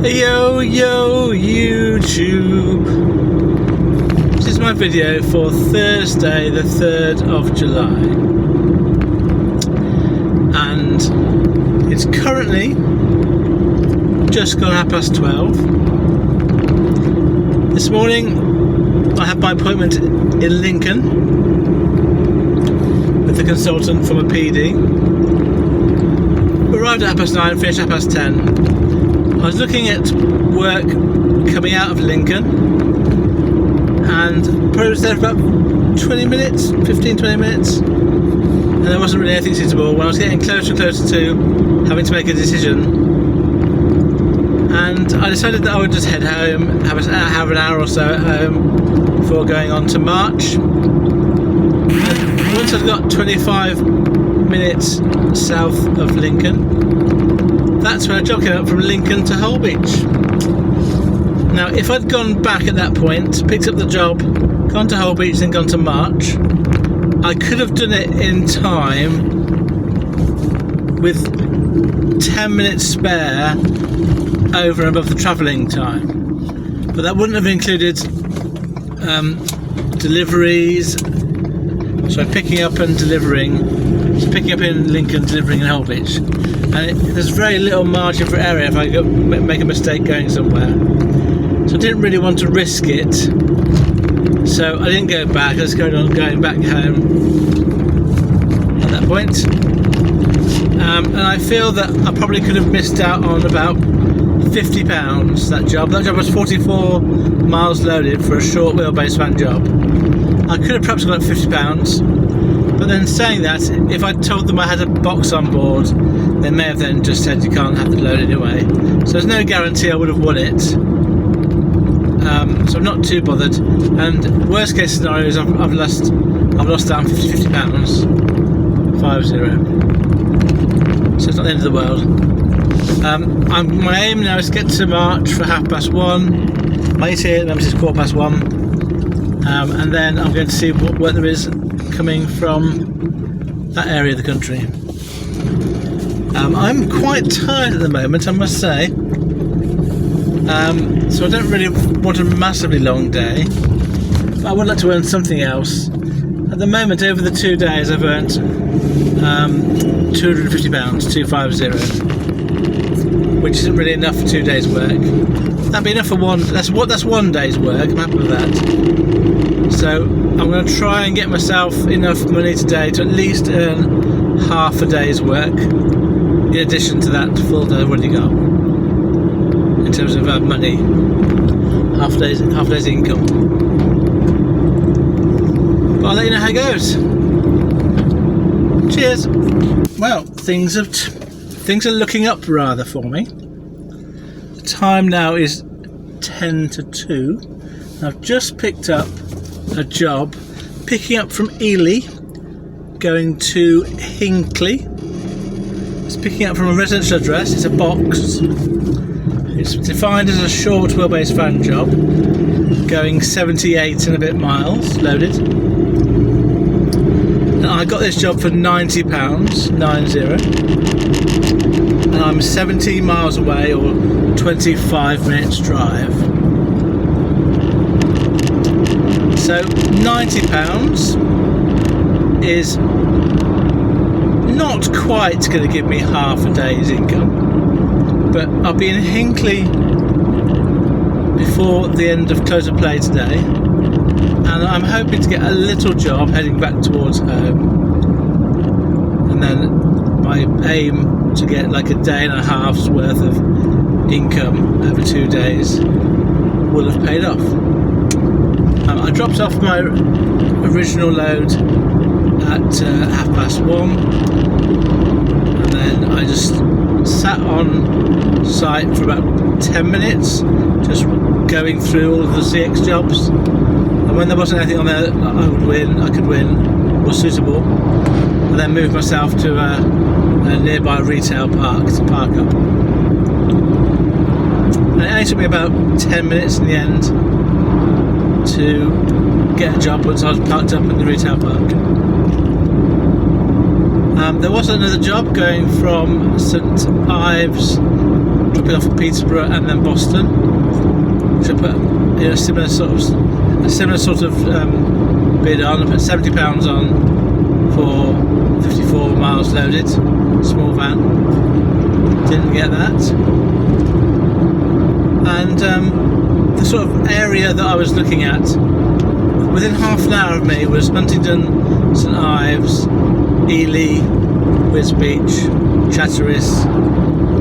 Yo YouTube, this is my video for Thursday the 3rd of July and it's currently just gone 12:30. This morning I had my appointment in Lincoln with the consultant from a PD. We arrived at 9:30, finished at 10:30. I was looking at work coming out of Lincoln and probably was there for about 20 minutes, 15-20 minutes, and there wasn't really anything suitable. When I was getting closer and closer to having to make a decision, and I decided that I would just head home, have an hour or so at home before going on to March. And once I'd got 25 minutes south of Lincoln, that's when a job came up from Lincoln to Holbeach. Now, if I'd gone back at that point, picked up the job, gone to Holbeach, then gone to March, I could have done it in time with 10 minutes spare over and above the travelling time. But that wouldn't have included deliveries, so picking up and delivering, so picking up in Lincoln, delivering in Holbeach. And there's very little margin for error if I make a mistake going somewhere. So I didn't really want to risk it. So I didn't go back, I was going back home at that point. And I feel that I probably could have missed out on about £50, that job. That job was 44 miles loaded for a short wheelbase van job. I could have perhaps got £50. But then saying that, if I told them I had a box on board, they may have then just said you can't have the load anyway. So there's no guarantee I would have won it. So I'm not too bothered. And worst case scenario is I've lost out on £50. 50. So it's not the end of the world. My aim now is to get to March for 1:30. My ETA at the moment is 1:15. And then I'm going to see what weather is coming from that area of the country. I'm quite tired at the moment, I must say. So I don't really want a massively long day, but I would like to earn something else. At the moment, over the 2 days, I've earned £250, 250, which isn't really enough for 2 days' work. That'd be enough for one. That's 1 day's work. I'm happy with that. So I'm going to try and get myself enough money today to at least earn half a day's work, in addition to that full day I've already got. In terms of money, half a day's income. But I'll let you know how it goes. Cheers. Well, things are looking up rather for me. The time now is 10 to 2. I've just picked up a job picking up from Ely going to Hinckley. It's picking up from a residential address. It's a box. It's defined as a short wheelbase van job going 78 and a bit miles loaded. And I got this job for £90, 90, and I'm 17 miles away, or 25 minutes drive. So £90 is not quite going to give me half a day's income, but I'll be in Hinckley before the end of close of play today, and I'm hoping to get a little job heading back towards home, and then my aim to get like a day and a half's worth of income over 2 days will have paid off. I dropped off my original load at 1:30, and then I just sat on site for about 10 minutes, just going through all of the CX jobs. And when there wasn't anything on there I could win, was suitable, and then moved myself to a nearby retail park to park up. And it only took me about 10 minutes in the end to get a job once I was parked up in the retail park. There was another job going from St Ives dropping off at Peterborough and then Boston, which I put a similar sort of bid on. I put £70 on for 54 miles loaded, small van. Didn't get that. And the sort of area that I was looking at, within half an hour of me, was Huntingdon, St Ives, Ely, Wisbech, Chatteris,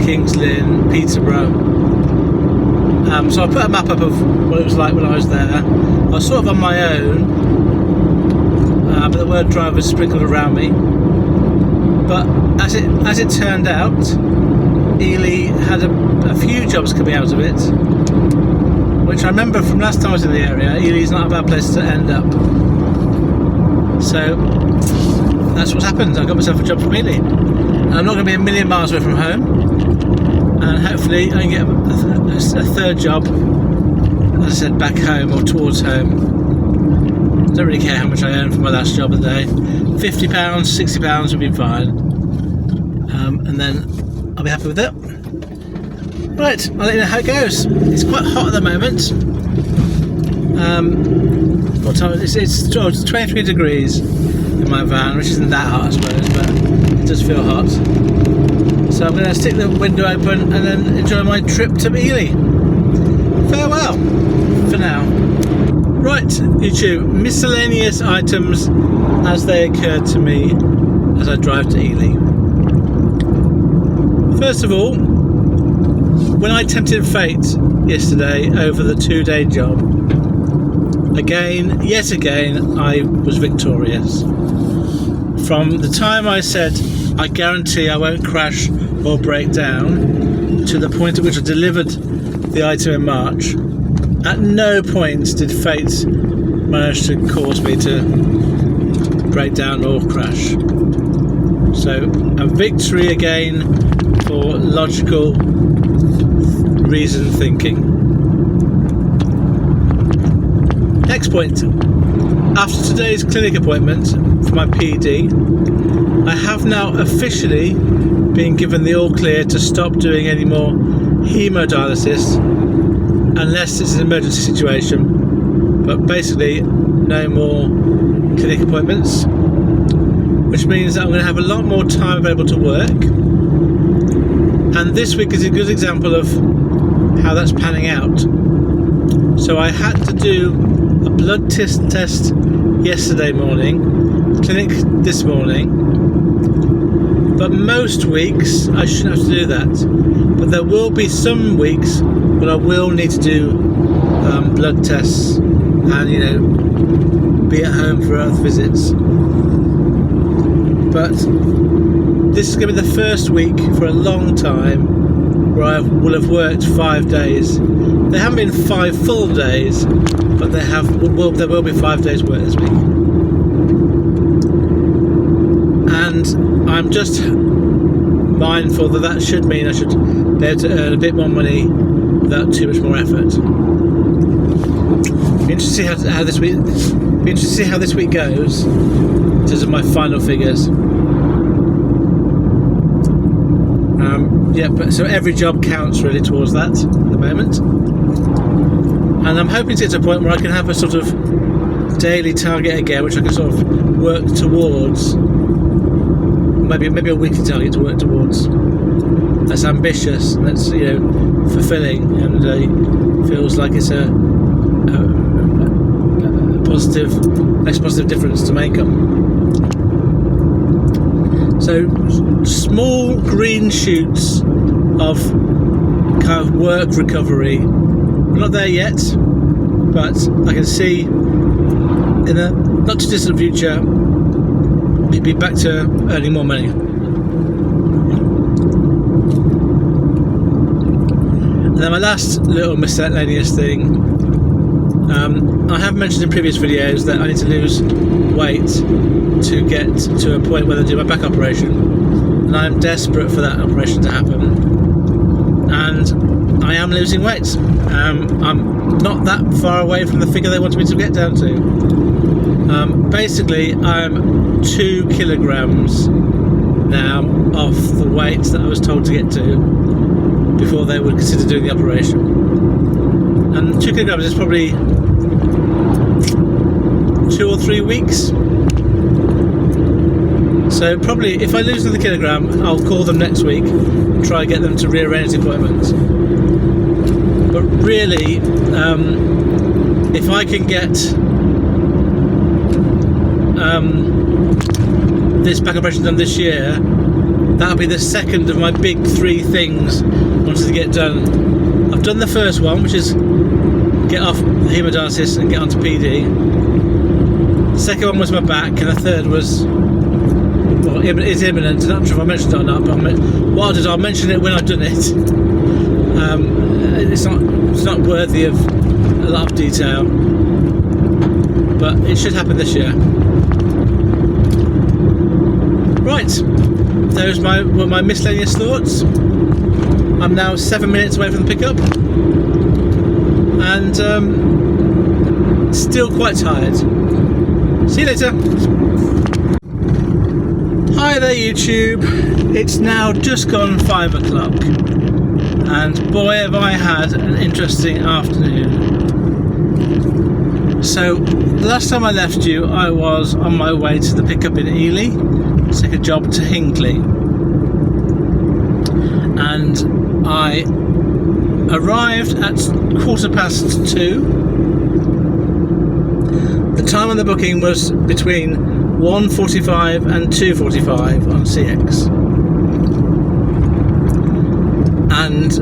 Kings Lynn, Peterborough. So I put a map up of what it was like when I was there. I was sort of on my own, but the word drive was sprinkled around me. But as it turned out, Ely had a few jobs coming out of it, which I remember from last time I was in the area. Ely's not a bad place to end up. So that's what's happened. I got myself a job from Ely. And I'm not going to be a million miles away from home. And hopefully I can get a third job, as I said, back home or towards home. Don't really care how much I earned from my last job a day. £50, £60 would be fine. And then I'll be happy with it. Right, I'll let you know how it goes. It's quite hot at the moment. What time? It's 23 degrees in my van, which isn't that hot, I suppose, but it does feel hot. So I'm going to stick the window open and then enjoy my trip to Ely. Farewell for now. Right, YouTube, miscellaneous items as they occur to me as I drive to Ely. First of all, when I tempted fate yesterday over the 2-day job, yet again, I was victorious. From the time I said, I guarantee I won't crash or break down, to the point at which I delivered the item in March, at no point did fate manage to cause me to break down or crash. So, a victory again for logical reason thinking. Next point. After today's clinic appointment for my PD, I have now officially been given the all clear to stop doing any more hemodialysis unless it's an emergency situation, but basically no more clinic appointments, which means that I'm going to have a lot more time available to work. And this week is a good example of how that's panning out. So I had to do a blood test yesterday morning, clinic this morning, but most weeks I shouldn't have to do that. But there will be some weeks when I will need to do blood tests and, be at home for earth visits. But this is going to be the first week for a long time where I will have worked 5 days. There haven't been 5 full days, but there will be 5 days work this week. And I'm just mindful that should mean I should be able to earn a bit more money without too much more effort. Be interested to see how this week goes in terms of my final figures. But so every job counts really towards that at the moment, and I'm hoping to get to a point where I can have a sort of daily target again, which I can sort of work towards. Maybe a weekly target to work towards. That's ambitious, and that's fulfilling, and feels like it's a next positive difference to make up. So small green shoots of kind of work recovery. We're not there yet, but I can see in the not too distant future we'll be back to earning more money. And then my last little miscellaneous thing, I have mentioned in previous videos that I need to lose weight to get to a point where I do my back operation, and I am desperate for that operation to happen, and I am losing weight. I'm not that far away from the figure they wanted me to get down to. Basically, I'm 2 kilograms now off the weight that I was told to get to, before they would consider doing the operation. And 2 kilograms is probably 2 or 3 weeks. So probably if I lose another kilogram, I'll call them next week and try and get them to rearrange the appointment. But really, if I can get this back operation done this year, that'll be the second of my big 3 things I wanted to get done. I've done the first one, which is get off hemodialysis and get onto PD. The second one was my back, and the third was, well, is imminent. I'm not sure if I mentioned it or not, but what I'll do is I'll mention it when I've done it. It's not worthy of a lot of detail, but it should happen this year. Right, those were my miscellaneous thoughts. I'm now 7 minutes away from the pickup, and still quite tired. See you later. Hi there YouTube, it's now just gone 5 o'clock, and boy have I had an interesting afternoon. So the last time I left you, I was on my way to the pickup in Ely to take a job to Hinckley, and I arrived at 2:15. The time on the booking was between 1:45 and 2:45 on CX, and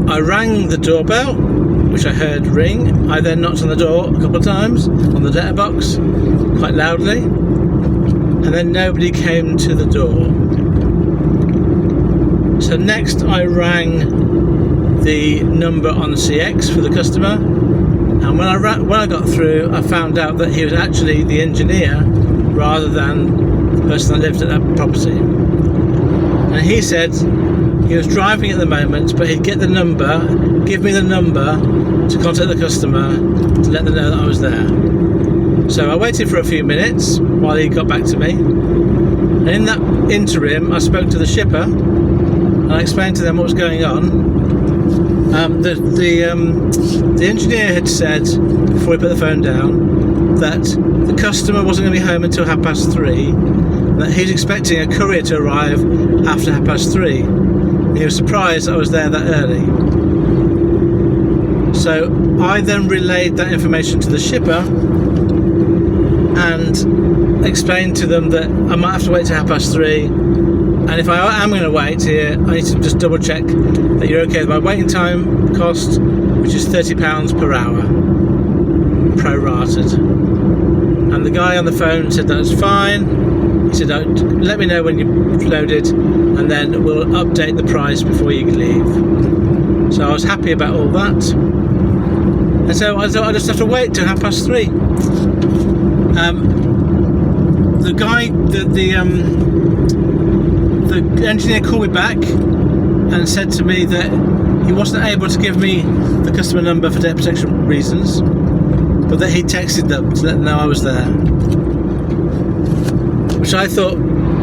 I rang the doorbell, which I heard ring. I then knocked on the door a couple of times on the letterbox quite loudly, and then nobody came to the door. So next I rang the number on CX for the customer, and when I got through, I found out that he was actually the engineer rather than the person that lived at that property. And he said he was driving at the moment, but he'd give me the number to contact the customer to let them know that I was there. So I waited for a few minutes while he got back to me, and in that interim I spoke to the shipper and I explained to them what was going on. The engineer had said before he put the phone down that the customer wasn't going to be home until 3:30, that he's expecting a courier to arrive after 3:30. He was surprised that I was there that early. So I then relayed that information to the shipper and explained to them that I might have to wait till 3:30, and if I am going to wait here, I need to just double check that you're okay with my waiting time cost, which is £30 per hour, prorated. And the guy on the phone said that's fine. He said, let me know when you've loaded, and then we'll update the price before you leave. So I was happy about all that, and so I thought I'd just have to wait till 3:30. The guy, the engineer called me back and said to me that he wasn't able to give me the customer number for data protection reasons, but that he texted them to let them know I was there, which I thought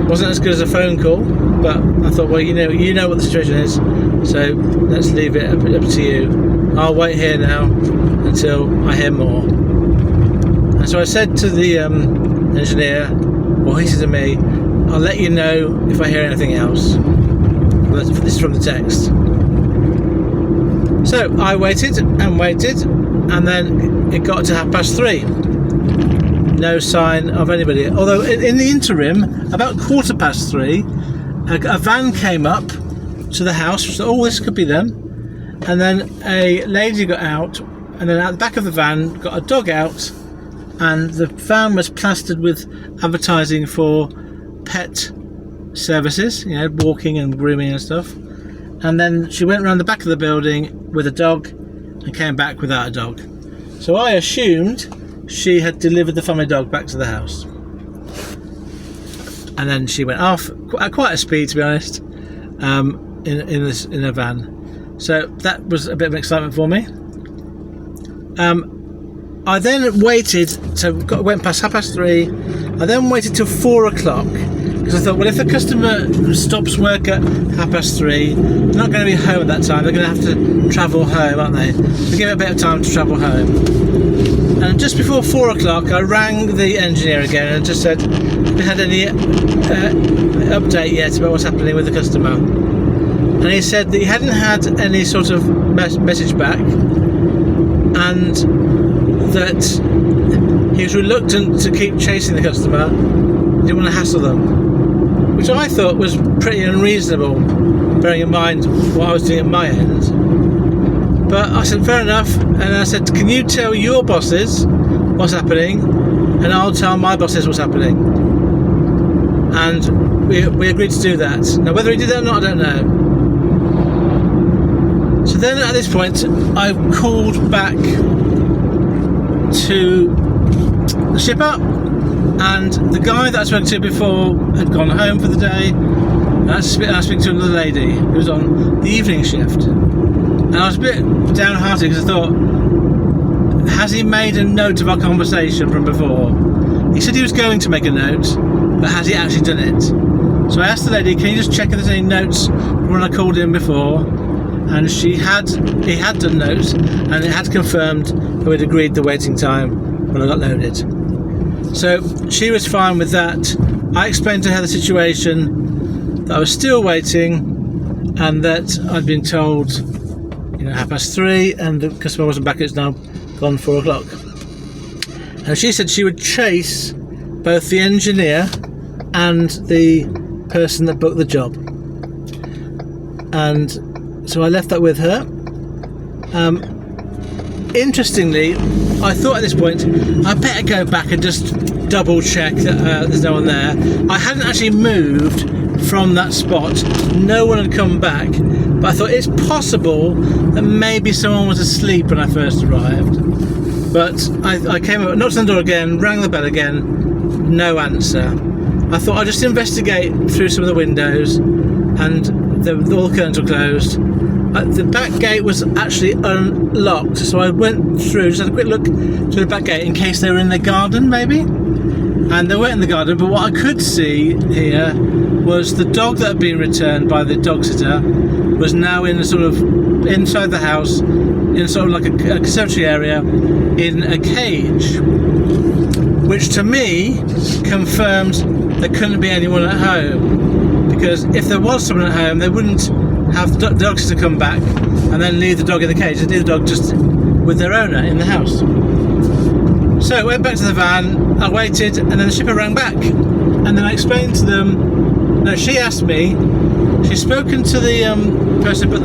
wasn't as good as a phone call. But I thought, well, you know what the situation is, so let's leave it up to you. I'll wait here now until I hear more. And so I said to the engineer, well, he said to me, I'll let you know if I hear anything else. This is from the text. So I waited and waited, and then it got to 3:30. No sign of anybody. Although in the interim, about 3:15, a van came up to the house. So, oh, this could be them. And then a lady got out, and then at the back of the van got a dog out, and the van was plastered with advertising for pet services, walking and grooming and stuff. And then she went around the back of the building with a dog and came back without a dog. So I assumed she had delivered the family dog back to the house. And then she went off at quite a speed, to be honest, in a van. So that was a bit of excitement for me. I then waited, so went past 3:30. I then waited till 4 o'clock because I thought, well, if the customer stops work at 3:30, they're not going to be home at that time. They're going to have to travel home, aren't they? So give it a bit of time to travel home. And just before 4 o'clock, I rang the engineer again and just said, "Have you had any update yet about what's happening with the customer?" And he said that he hadn't had any sort of message back, and that he was reluctant to keep chasing the customer. He didn't want to hassle them, which I thought was pretty unreasonable, bearing in mind what I was doing at my end. But I said, fair enough, and I said, can you tell your bosses what's happening, and I'll tell my bosses what's happening. And we agreed to do that. Now, whether he did that or not, I don't know. So then at this point, I called back to the shipper, and the guy that I spoke to before had gone home for the day, and I was speaking to another lady who was on the evening shift. And I was a bit downhearted because I thought, has he made a note of our conversation from before? He said he was going to make a note, but has he actually done it? So I asked the lady, can you just check if there's any notes from when I called in before? And he had done notes, and it had confirmed that we'd agreed the waiting time when I got loaded. So she was fine with that. I explained to her the situation, that I was still waiting, and that I'd been told, 3:30, and the customer wasn't back. It's now gone 4 o'clock. And she said she would chase both the engineer and the person that booked the job. And so I left that with her. Interestingly, I thought at this point, I better go back and just double check that there's no one there. I hadn't actually moved from that spot. No one had come back. But I thought it's possible that maybe someone was asleep when I first arrived. But I came up, knocked on the door again, rang the bell again, no answer. I thought I'd just investigate through some of the windows, and all the curtains were closed. The back gate was actually unlocked, so I went through, just had a quick look through the back gate in case they were in the garden maybe. And they weren't in the garden, but what I could see here was the dog that had been returned by the dog sitter was now in a sort of inside the house, in sort of like a conservatory area, in a cage, which to me confirmed there couldn't be anyone at home, because if there was someone at home, they wouldn't have the dog sitter come back and then leave the dog in the cage. They'd leave the dog just with their owner in the house. So I went back to the van, I waited, and then the shipper rang back, and then I explained to them. No, she asked me. She's spoken to the person who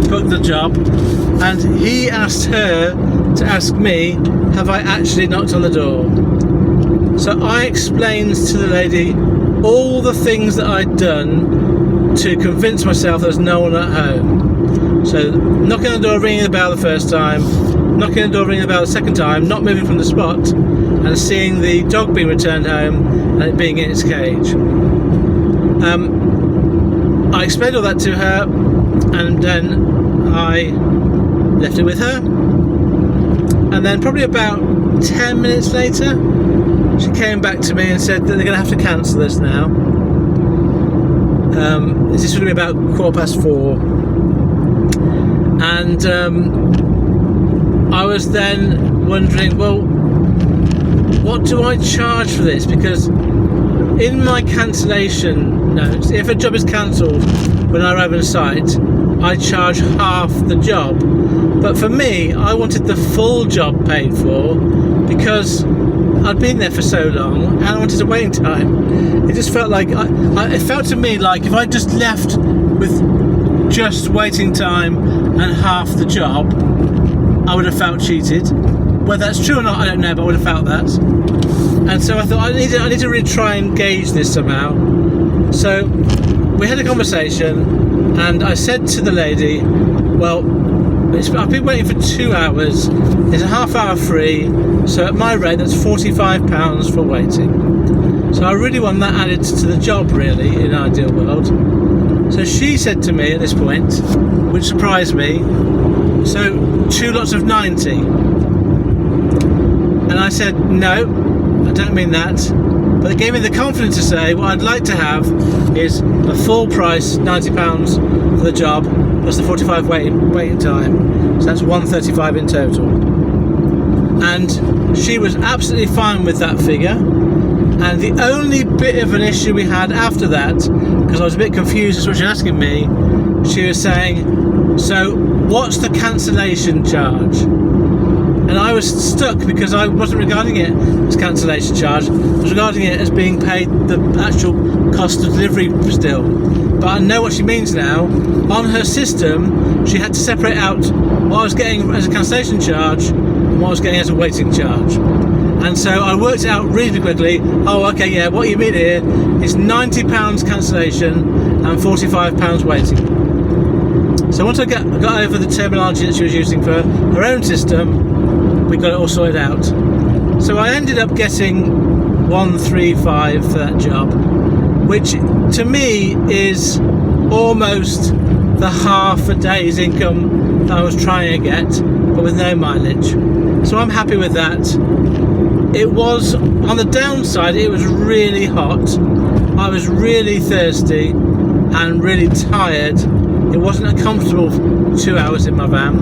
booked the job, and he asked her to ask me, have I actually knocked on the door? So I explained to the lady all the things that I'd done to convince myself there was no one at home. So knocking on the door, ringing the bell the first time, knocking on the door, ringing the bell the second time, not moving from the spot, and seeing the dog being returned home and it being in its cage. I explained all that to her, and then I left it with her. And then probably about 10 minutes later, she came back to me and said that they're going to have to cancel this now. This would be about 4:15. And I was then wondering, well, what do I charge for this? Because in my cancellation notes, if a job is cancelled when I arrive on site, I charge half the job. But for me, I wanted the full job paid for because I'd been there for so long and I wanted a waiting time. It just felt like, it felt to me like if I just left with just waiting time and half the job, I would have felt cheated. Whether that's true or not, I don't know, but I would have felt that. And so I thought I need to really try and gauge this somehow. So we had a conversation, and I said to the lady, well, I've been waiting for 2 hours, there's a half hour free, so at my rate that's £45 for waiting. So I really want that added to the job, really, in an ideal world. So she said to me at this point, which surprised me, so 2 lots of 90. And I said, no, I don't mean that. but it gave me the confidence to say what I'd like to have is a full price £90 for the job plus the 45 waiting time, so that's 135 in total. And she was absolutely fine with that figure. And the only bit of an issue we had after that, because I was a bit confused as to what she was asking me, she was saying, so what's the cancellation charge? And I was stuck because I wasn't regarding it as cancellation charge. I was regarding it as being paid the actual cost of delivery still. But I know what she means now. On her system, she had to separate out what I was getting as a cancellation charge and what I was getting as a waiting charge. And so I worked it out reasonably quickly. Oh, okay, yeah, what you mean here is £90 cancellation and £45 waiting. So once I got over the terminology that she was using for her own system, we got it all sorted out. So I ended up getting 135 for that job, which to me is almost the half a day's income that I was trying to get, but with no mileage. So I'm happy with that. It was, on the downside, it was really hot. I was really thirsty and really tired. It wasn't a comfortable 2 hours in my van.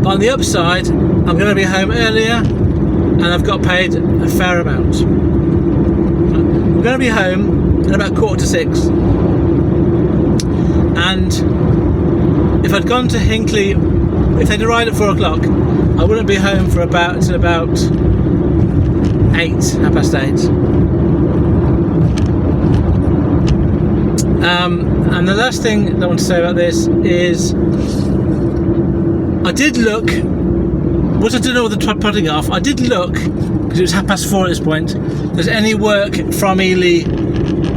But on the upside, I'm going to be home earlier and I've got paid a fair amount. I'm going to be home at about 5:45. And if I'd gone to Hinckley, if they'd arrived at 4 o'clock, I wouldn't be home for about 8, 8:30. And the last thing that I want to say about this is I did look, once I did all the putting off, I did look, because it was 4:30 at this point, if there's any work from Ely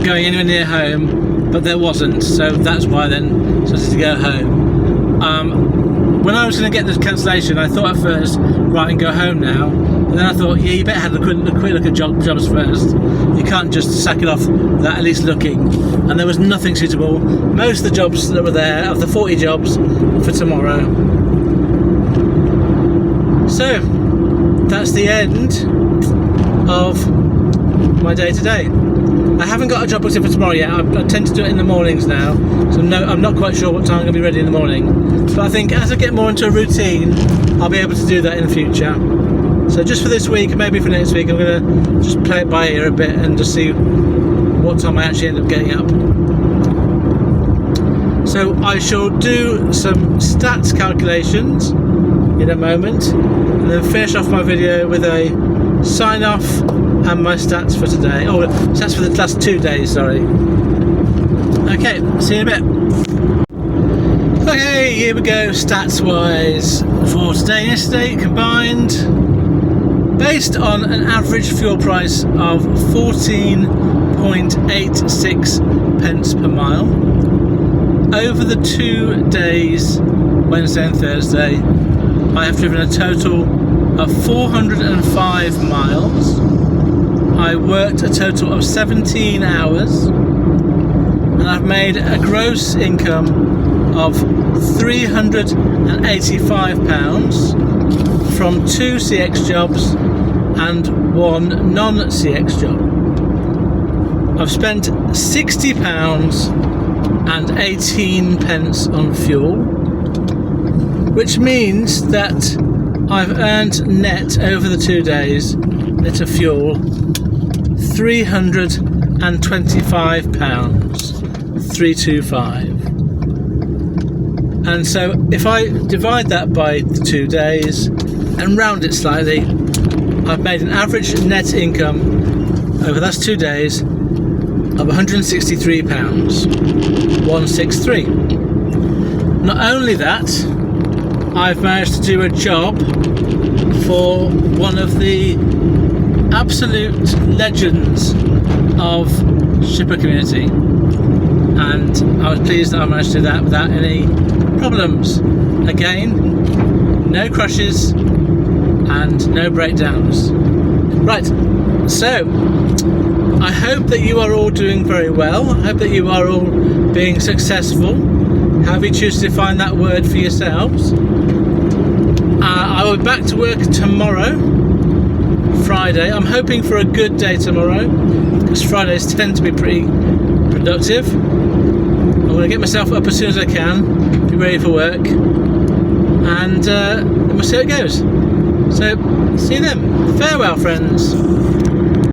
going anywhere near home, but there wasn't, so that's why I then started to go home. When I was going to get this cancellation, I thought at first, right, and go home now. But then I thought, yeah, you better have a quick look at jobs first. You can't just sack it off without at least looking. And there was nothing suitable. Most of the jobs that were there, of the 40 jobs, for tomorrow. So, that's the end of my day today. I haven't got a job booked in for tomorrow yet. I tend to do it in the mornings now, so no, I'm not quite sure what time I'm going to be ready in the morning. But I think as I get more into a routine, I'll be able to do that in the future. So just for this week, maybe for next week, I'm going to just play it by ear a bit and just see what time I actually end up getting up. So I shall do some stats calculations in a moment, and then finish off my video with a sign off and my stats for today. Oh, stats for the last 2 days, sorry. Okay, see you in a bit. Okay, here we go, stats wise for today and yesterday combined. Based on an average fuel price of 14.86 pence per mile, over the 2 days, Wednesday and Thursday, I have driven a total of 405 miles. I worked a total of 17 hours, and I've made a gross income of £385 from 2 CX jobs and 1 non-CX job. I've spent £60 and 18 pence on fuel, which means that I've earned net over the 2 days, net of fuel, £325, 325. And so if I divide that by the 2 days and round it slightly, I've made an average net income over the last 2 days of £163, 163. Not only that, I've managed to do a job for one of the absolute legends of shipper community, and I was pleased that I managed to do that without any problems. Again, no crashes and no breakdowns. Right, so I hope that you are all doing very well. I hope that you are all being successful. However you choose to define that word for yourselves. I will be back to work tomorrow Friday. I'm hoping for a good day tomorrow, because Fridays tend to be pretty productive. I'm going to get myself up as soon as I can, be ready for work, and we'll see how it goes. So, see you then. Farewell, friends.